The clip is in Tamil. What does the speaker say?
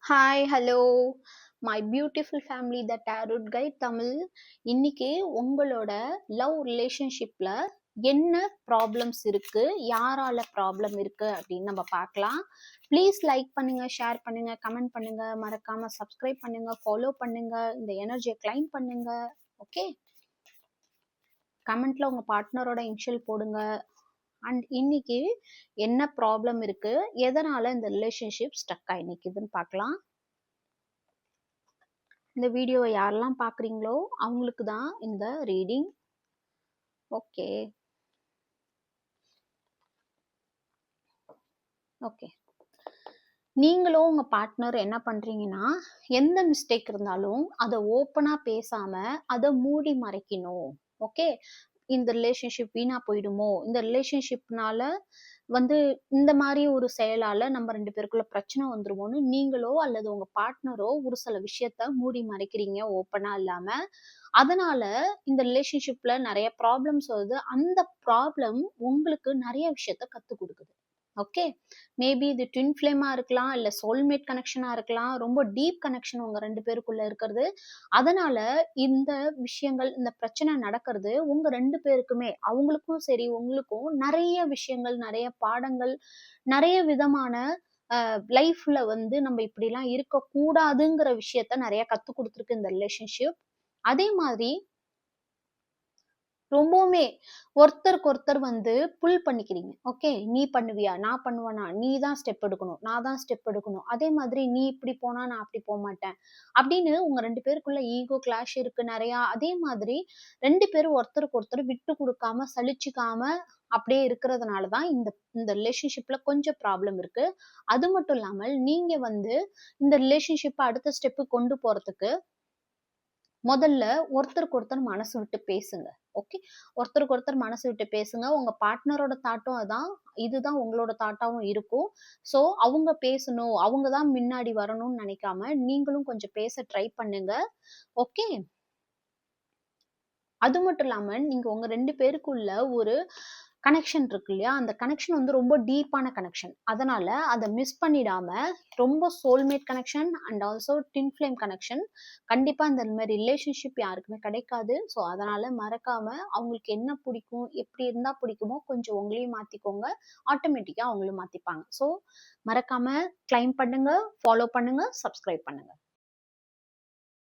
Hi hello my beautiful family the tarot guide Tamil. இன்னைக்கு உங்களோட லவ் ரிலேஷன்ஷிப்ல என்ன ப்ராப்ளம்ஸ் இருக்கு, யாரால ப்ராப்ளம் இருக்கு அப்படின்னு நம்ம பார்க்கலாம். ப்ளீஸ் லைக் பண்ணுங்க, ஷேர் பண்ணுங்க, கமெண்ட் பண்ணுங்க, மறக்காம சப்ஸ்கிரைப் பண்ணுங்க, ஃபாலோ பண்ணுங்க, இந்த எனர்ஜியை கிளைம் பண்ணுங்க. ஓகே, கமெண்ட்ல உங்க பார்ட்னரோட இனிஷியல் போடுங்க. அண்ட் இன்னைக்கு என்ன ப்ராப்ளம் இருக்கு, எதனால இந்த ரிலேஷன்ஷிப் ஸ்டக் ஆகி நிக்குதுன்னு பார்க்கலாம். இந்த வீடியோவை யாரெல்லாம் பார்க்குறீங்களோ அவங்களுக்கு தான் இந்த ரீடிங். ஓகே ஓகே நீங்களும் உங்க பார்ட்னர் என்ன பண்றீங்கன்னா, எந்த மிஸ்டேக் இருந்தாலும் அதை ஓப்பனா பேசாம அதை மூடி மறைக்கணும். ஓகே, இந்த ரிலேஷன்ஷிப் வீணா போயிடுமோ, இந்த ரிலேஷன்ஷிப்னால இந்த மாதிரி ஒரு செயலால நம்ம 2 பேருக்குள்ள பிரச்சனை வந்துருமோன்னு நீங்களோ அல்லது உங்க பார்ட்னரோ ஒரு சில விஷயத்த மூடி மறைக்கிறீங்க ஓப்பனா இல்லாம. அதனால இந்த ரிலேஷன்ஷிப்ல நிறைய ப்ராப்ளம்ஸ் வருது. அந்த ப்ராப்ளம் உங்களுக்கு நிறைய விஷயத்த கத்துக் கொடுக்குது. ஓகே, மேபி இது ட்வின் ஃப்ளேமா இருக்கலாம், இல்ல சோல்மேட் கனெக்ஷனா இருக்கலாம், ரொம்ப டீப் கனெக்ஷன் உங்க 2 பேருக்குள்ள இருக்கிறது. அதனால இந்த விஷயங்கள், இந்த பிரச்சனை நடக்கிறது உங்க 2 பேருக்குமே, அவங்களுக்கும் சரி உங்களுக்கும் நிறைய விஷயங்கள், நிறைய பாடங்கள், நிறைய விதமான லைஃப்ல நம்ம இப்படிலாம் இருக்கக்கூடாதுங்கிற விஷயத்த நிறைய கத்து கொடுத்துருக்கு இந்த ரிலேஷன்ஷிப். அதே மாதிரி ரொம்பவுமே ஒருத்தருக்கு ஒருத்தர் புல் பண்ணிக்கிறீங்க. ஓகே, நீ பண்ணுவியா, நான் பண்ணுவேனா, நீ தான் ஸ்டெப் எடுக்கணும், நான் தான் ஸ்டெப் எடுக்கணும், அதே மாதிரி நீ இப்படி போனா நான் அப்படி போக மாட்டேன் அப்படின்னு உங்க 2 பேருக்குள்ள ஈகோ கிளாஷ் இருக்கு நிறையா. அதே மாதிரி 2 பேரும் ஒருத்தருக்கு ஒருத்தர் விட்டு கொடுக்காம சலிச்சுக்காம அப்படியே இருக்கிறதுனால தான் இந்த இந்த ரிலேஷன்ஷிப்ல கொஞ்சம் ப்ராப்ளம் இருக்கு. அது மட்டும் இல்லாமல் நீங்க இந்த ரிலேஷன்ஷிப்பை அடுத்த ஸ்டெப்பு கொண்டு போறதுக்கு முதல்ல ஒருத்தருக்கு ஒருத்தர் மனசு விட்டு பேசுங்க. ஓகே, ஒருத்தருக்கு ஒருத்தர் மனசு விட்டு பேசுங்க. உங்க பார்ட்னரோட தாட்டும் அதான், இதுதான் உங்களோட தாட்டாவும் இருக்கும். ஸோ அவங்க பேசணும், அவங்க தான் முன்னாடி வரணும்னு நினைக்காம நீங்களும் கொஞ்சம் பேச ட்ரை பண்ணுங்க. ஓகே, அது மட்டும் இல்லாம நீங்க உங்க 2 பேருக்குள்ள ஒரு கனெக்ஷன் இருக்கு இல்லையா, அந்த கனெக்ஷன் ரொம்ப டீப்பான கனெக்ஷன். அதனால அதை மிஸ் பண்ணிடாம ரொம்ப soulmate connection and also twin flame connection கண்டிப்பா இந்த மாதிரி ரிலேஷன்ஷிப் யாருக்குமே கிடைக்காது. ஸோ அதனால மறக்காம அவங்களுக்கு என்ன பிடிக்கும், எப்படி இருந்தா பிடிக்குமோ கொஞ்சம் உங்களையும் மாத்திக்கோங்க, ஆட்டோமேட்டிக்கா அவங்களும் மாத்திப்பாங்க. ஸோ மறக்காம கிளைம் பண்ணுங்க, ஃபாலோ பண்ணுங்க, சப்ஸ்கிரைப் பண்ணுங்க.